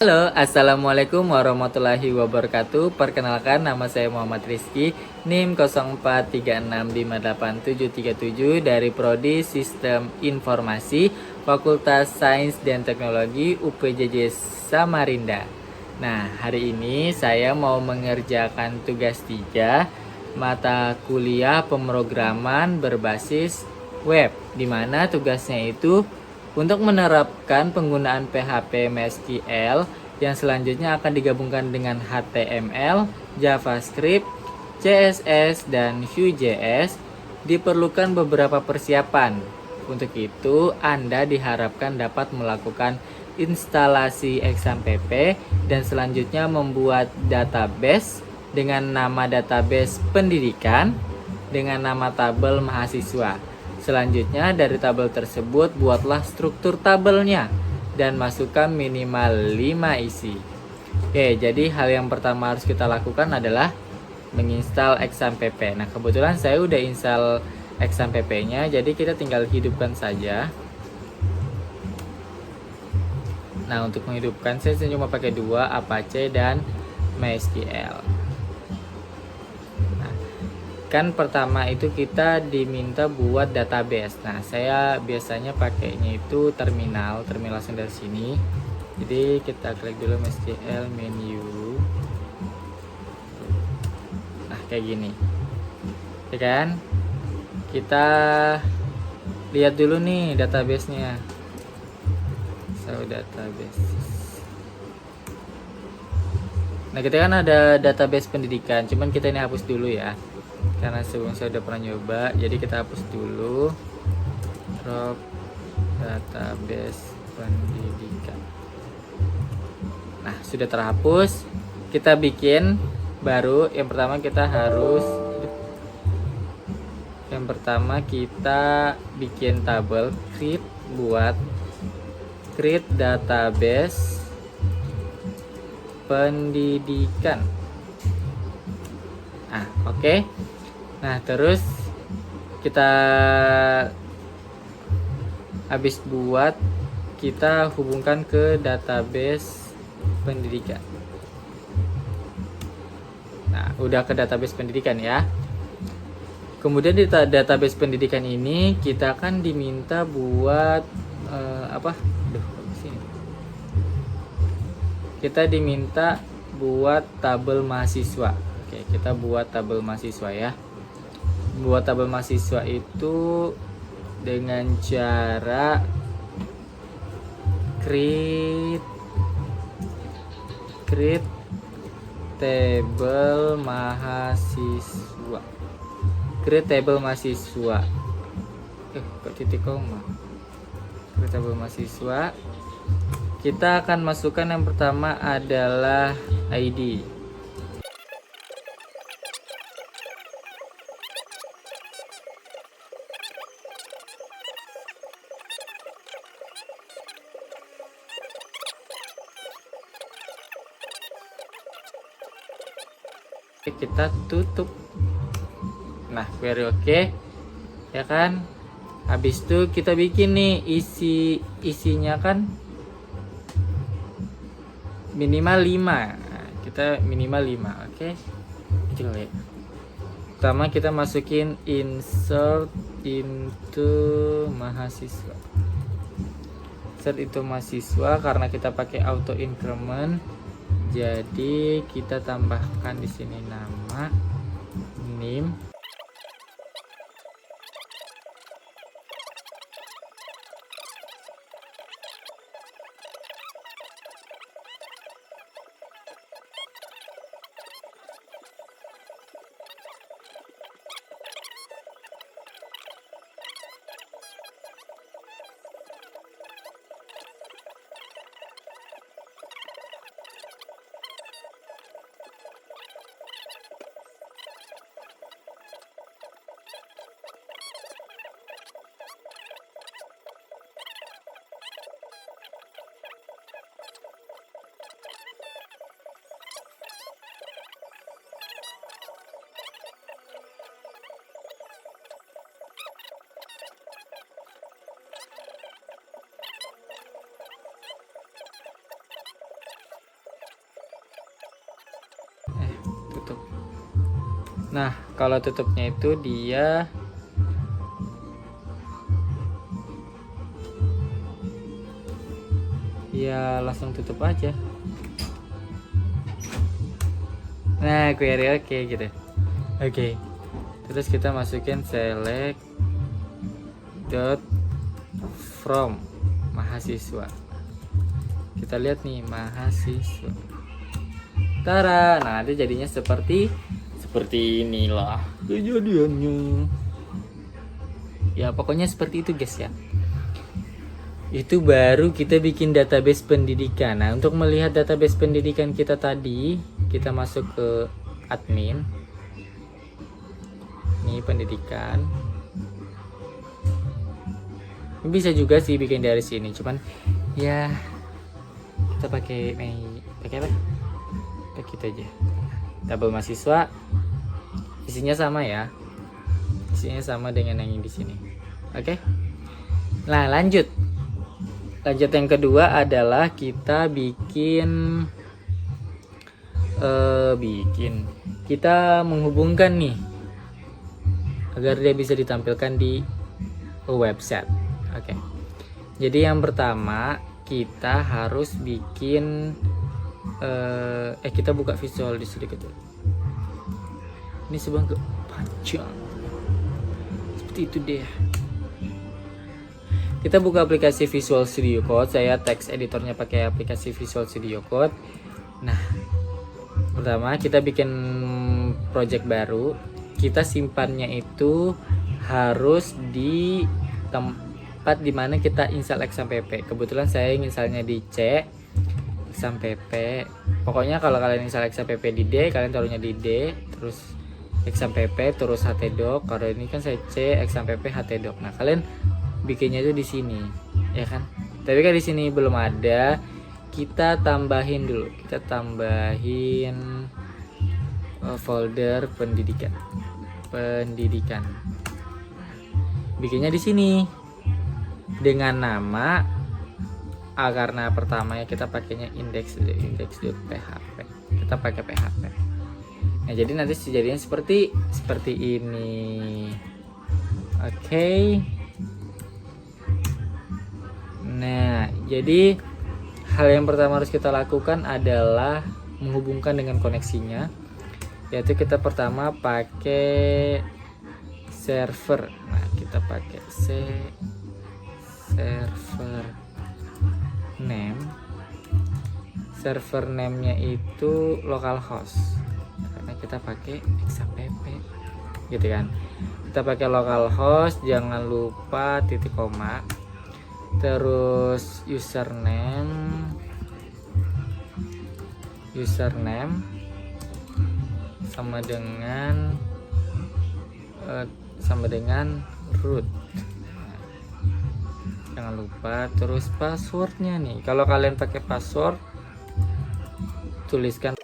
Halo, Assalamualaikum warahmatullahi wabarakatuh. Perkenalkan, nama saya Muhammad Rizky, NIM 0436587737 dari Prodi Sistem Informasi, Fakultas Sains dan Teknologi UPJJ Samarinda. Nah, hari ini saya mau mengerjakan tugas 3 mata kuliah pemrograman berbasis web, di mana tugasnya itu untuk menerapkan penggunaan PHP MySQL yang selanjutnya akan digabungkan dengan HTML, JavaScript, CSS, dan Vue.js, diperlukan beberapa persiapan. Untuk itu, Anda diharapkan dapat melakukan instalasi XAMPP dan selanjutnya membuat database dengan nama database pendidikan dengan nama tabel mahasiswa. Selanjutnya dari tabel tersebut buatlah struktur tabelnya dan masukkan minimal 5 isi. Oke, jadi hal yang pertama harus kita lakukan adalah menginstal XAMPP. Nah, kebetulan saya udah install XAMPP-nya, jadi kita tinggal hidupkan saja. Nah, untuk menghidupkan saya cuma pakai dua, Apache dan MySQL. Kan pertama itu kita diminta buat database. Nah, saya biasanya pakainya itu terminal langsung dari sini. Jadi kita klik dulu MySQL menu. Nah, kayak gini. Ya kan? Kita lihat dulu nih database-nya. Database. Nah, kita kan ada database pendidikan, cuman kita ini hapus dulu ya. Karena sebelum saya udah pernah nyoba, jadi kita hapus dulu drop database pendidikan. Nah, sudah terhapus, kita bikin baru. Yang pertama kita bikin tabel create database pendidikan. Nah, oke. Nah, terus kita habis buat, kita hubungkan ke database pendidikan. Nah, udah ke database pendidikan ya. Kemudian di database pendidikan ini kita akan diminta buat kita diminta buat tabel mahasiswa. Oke, kita buat tabel mahasiswa ya. Buat tabel mahasiswa itu dengan cara create table mahasiswa. Create table mahasiswa. Kok titik koma? Create table mahasiswa. Kita akan masukkan yang pertama adalah ID. Kita tutup. Nah, query oke ya kan. Habis itu kita bikin nih isinya kan minimal 5. Nah, kita minimal 5. Oke. Kecil ya. Pertama kita masukin insert into mahasiswa. Insert into mahasiswa karena kita pakai auto increment. Jadi kita tambahkan di sini nama, name, Nah, kalau tutupnya itu dia ya langsung tutup aja. Nah, query oke gitu. Oke. Terus kita masukin select dot from mahasiswa. Kita lihat nih mahasiswa. Tara, nah nanti jadinya seperti inilah kejadiannya. Ya pokoknya seperti itu guys ya. Itu baru kita bikin database pendidikan. Nah untuk melihat database pendidikan kita tadi, kita masuk ke admin. Ini pendidikan. Bisa juga sih bikin dari sini, cuman ya kita pakai apa? Pakai kita aja. Tabel mahasiswa. Isinya sama ya. Isinya sama dengan yang di sini. Oke. Nah, lanjut yang kedua adalah kita kita menghubungkan nih agar dia bisa ditampilkan di website. Oke. Jadi yang pertama kita harus bikin kita buka visual di sedikit dulu. Ini sebenarnya panjang. Seperti itu deh. Kita buka aplikasi Visual Studio Code. Saya text editornya pakai aplikasi Visual Studio Code. Nah, pertama kita bikin project baru. Kita simpannya itu harus di tempat dimana kita install XAMPP. Kebetulan saya installnya di C XAMPP. Pokoknya kalau kalian install XAMPP di D, kalian taruhnya di D, terus XAMPP, terus htdoc. Kalau ini kan saya C XAMPP htdoc. Nah, kalian bikinnya itu di sini, ya kan? Tapi kan di sini belum ada. Kita tambahin dulu. Kita tambahin folder pendidikan. Bikinnya di sini dengan nama karena pertama ya kita pakainya index.php. Kita pakai PHP. Nah, jadi nanti jadinya seperti ini. Oke. Nah, jadi hal yang pertama harus kita lakukan adalah menghubungkan dengan koneksinya, yaitu kita pertama pakai server. Nah, kita pakai server name. Server name-nya itu localhost karena kita pakai XAMPP, gitu kan. Kita pakai localhost, jangan lupa titik koma. Terus username sama dengan root. Jangan lupa. Terus passwordnya nih, kalau kalian pakai password tuliskan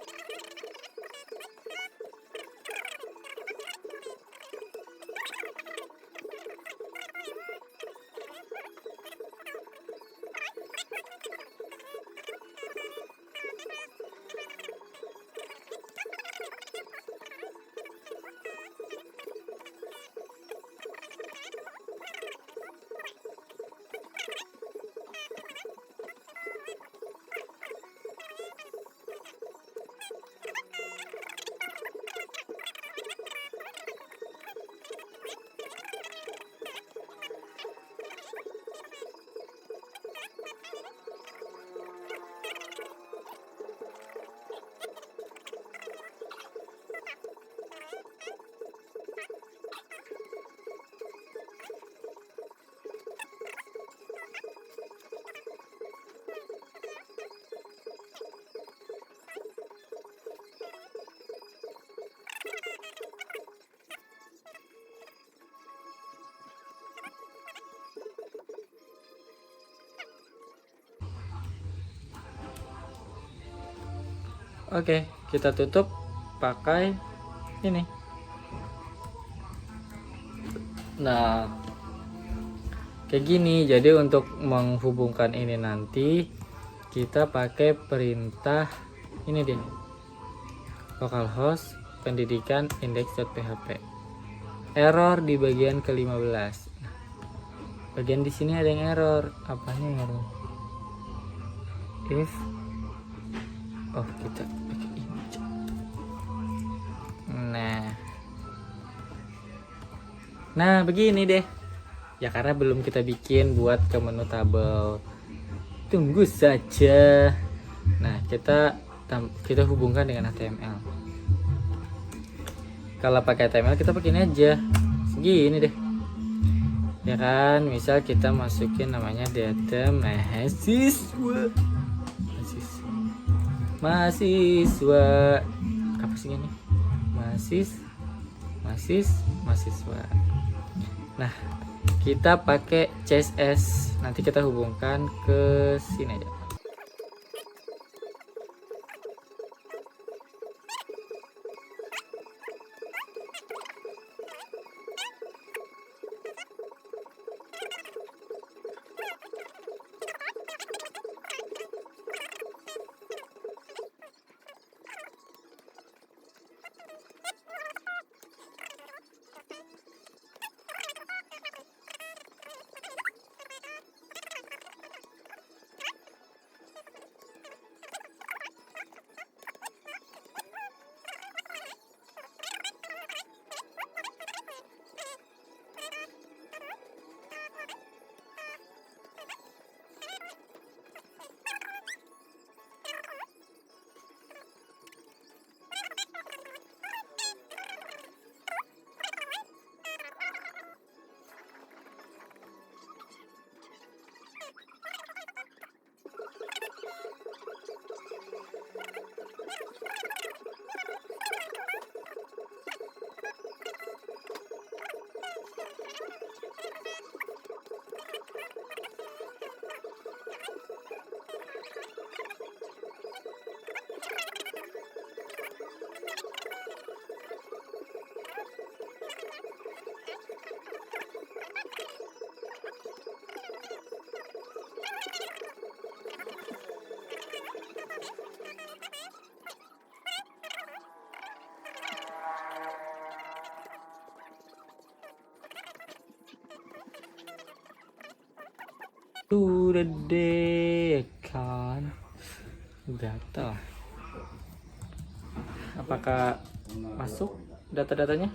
Oke, kita tutup pakai ini. Nah, kayak gini. Jadi untuk menghubungkan ini nanti kita pakai perintah ini dia, localhost pendidikan index.php. Error di bagian ke-15. Nah, bagian di sini ada yang error. Apanya yang error? If kita pakai ini. Nah, begini deh. Ya karena belum kita bikin buat ke menu tabel. Tunggu saja. Nah, kita hubungkan dengan HTML. Kalau pakai HTML kita pakai ini aja. Segini deh. Ya kan, misal kita masukin namanya data mahasiswa. Apa sih ini? Mahasiswa. Nah, kita pakai CSS. Nanti kita hubungkan ke sini aja. Udah deh kan, gatal. Apakah masuk data-datanya?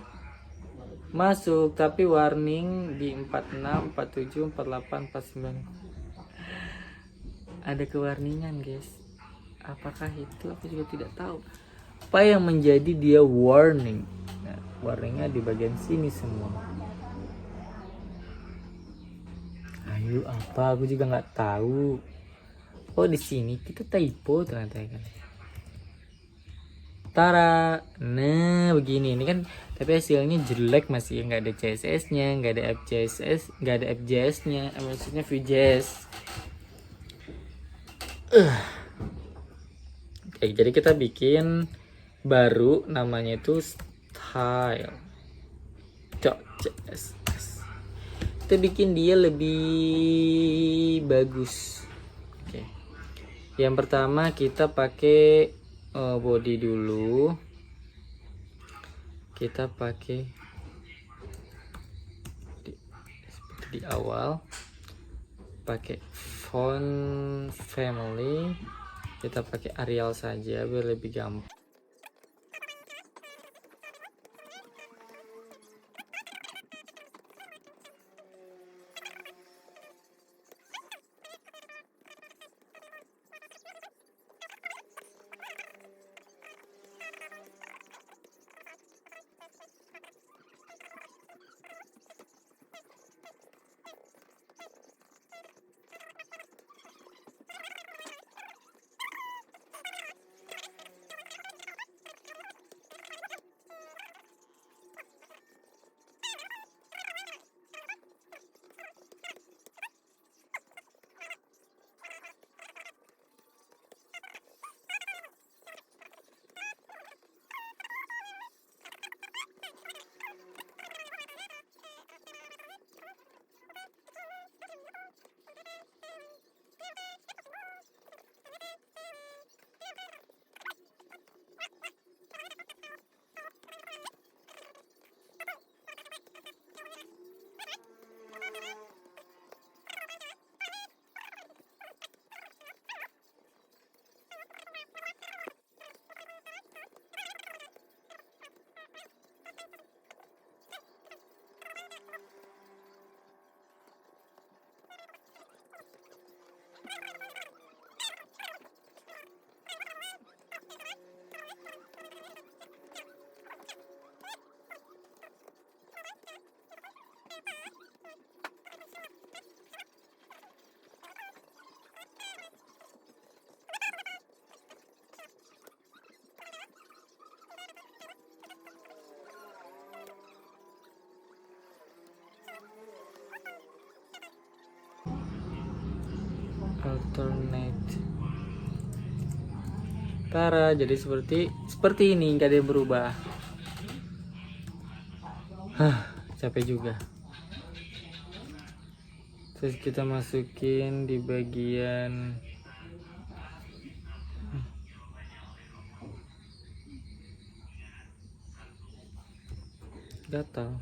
Masuk, tapi warning di 46, 47, 48, 49. Ada kewarningan guys. Apakah itu? Aku juga tidak tahu. Apa yang menjadi dia warning? Nah, warningnya di bagian sini semua. Ayo apa? Aku juga nggak tahu. Oh di sini kita typo ternyata kan. Tara, nah begini ini kan. Tapi hasilnya jelek, masih nggak ada CSS-nya, nggak ada FJS, nggak ada FJS-nya, maksudnya Vue.js. Oke, jadi kita bikin baru namanya itu style.css. Kita bikin dia lebih bagus. Oke. Yang pertama kita pakai body dulu. Kita pakai seperti di awal, pakai font family, kita pakai Arial saja biar lebih gampang. alternate. Cara jadi seperti ini, nggak ada yang berubah. Capek juga. Terus kita masukin di bagian gatal.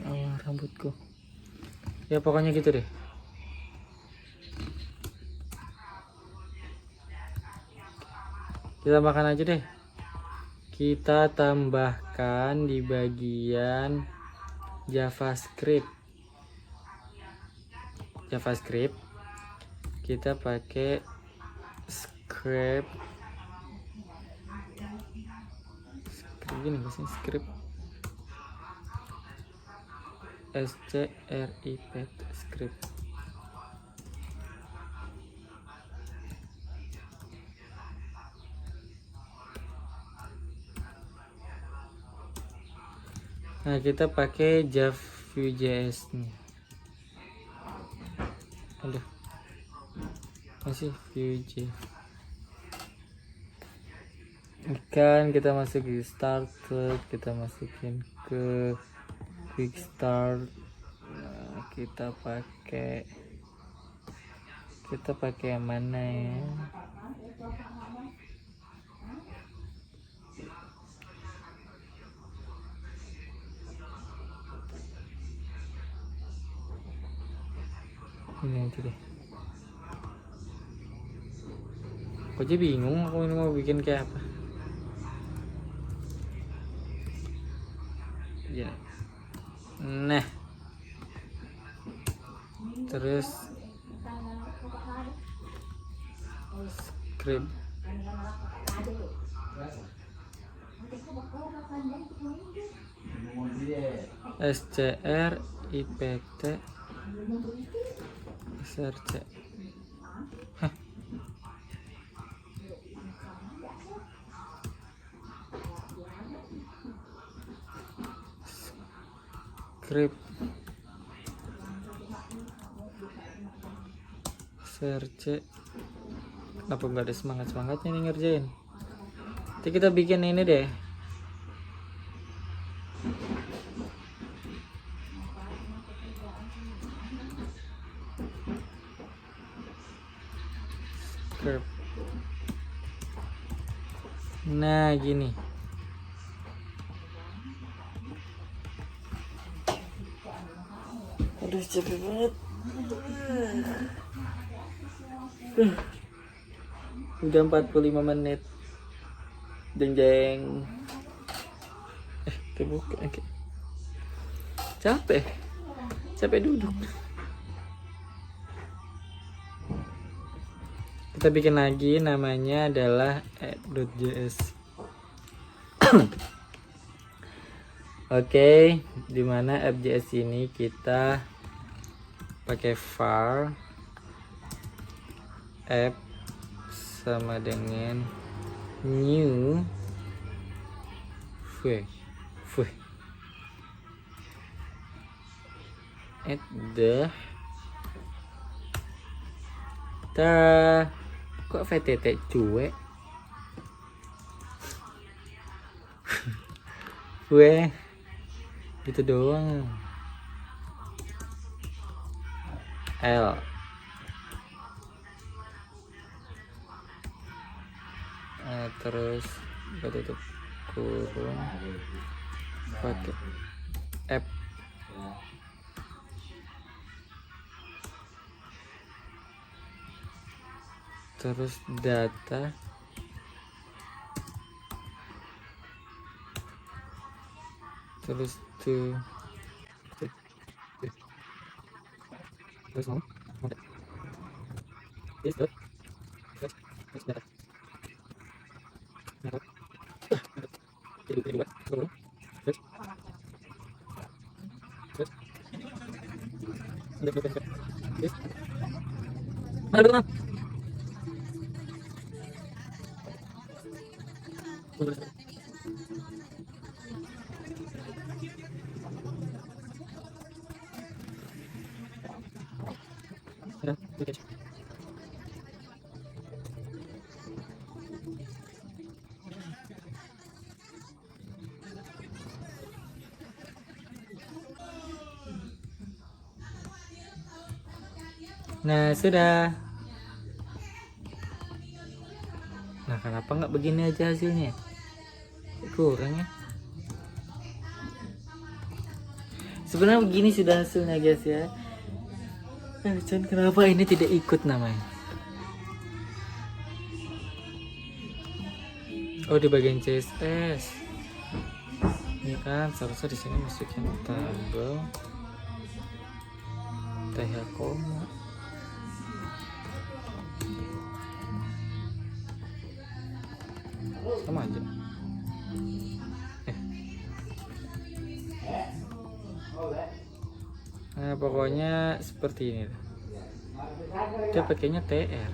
Allah, rambutku. Ya pokoknya gitu deh. Kita tambahkan aja deh. Kita tambahkan di bagian JavaScript. Kita pakai script gini bahasa script script. Nah, kita pakai Vue.js nih. Aduh, masih Vue.js. Kan kita masuk di started, kita masukin ke quick start. Nah, kita pakai yang mana ya? Ini aja deh. Kok aja bingung aku ini mau bikin kayak apa. Ya. Nah, terus script scr ipt src. Script src. Kenapa nggak ada semangatnya nih ngerjain? Nanti kita bikin ini deh. Script. Nah, gini. Aduh, capek banget. Udah 45 menit. Jeng. Kebuka. Capek duduk. Kita bikin lagi, namanya adalah app.js. Oke, dimana app.js ini kita pakai var app sama dengan new at the kok vtt cuek gue gitu doang. L terus kita tutup kurung pakai app. Terus data terus to terus mau yes dot terus data Nah, sudah. Nah, kenapa nggak begini aja hasilnya? Kurang ya. Sebenarnya begini sudah hasilnya guys ya. Cuman kenapa ini tidak ikut namanya? Oh, di bagian CSS. Ini kan seharusnya di sini masukin tabel TH koma. Sama aja. Nah, pokoknya seperti ini. Dia pakainya TR.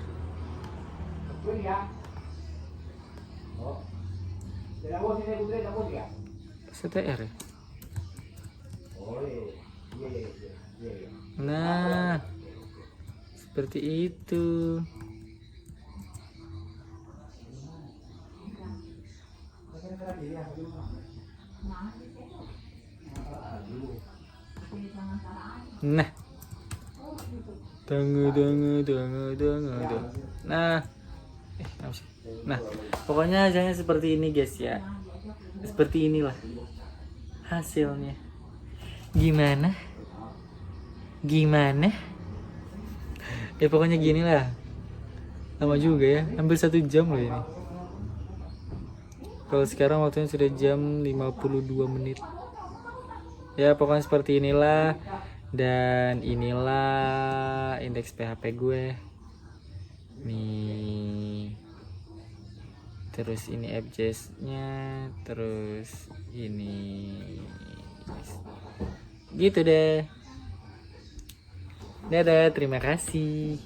STR ya? Nah, seperti itu. Nah, nah, pokoknya hasilnya seperti ini guys ya. Seperti inilah hasilnya. Gimana? Ya pokoknya gini lah. Lama juga ya, hampir 1 jam loh ini. Kalau sekarang waktunya sudah jam 52 menit. Ya pokoknya seperti inilah. Dan inilah indeks PHP gue. Nih. Terus ini FJS-nya, terus ini. Gitu deh. Dadah, terima kasih.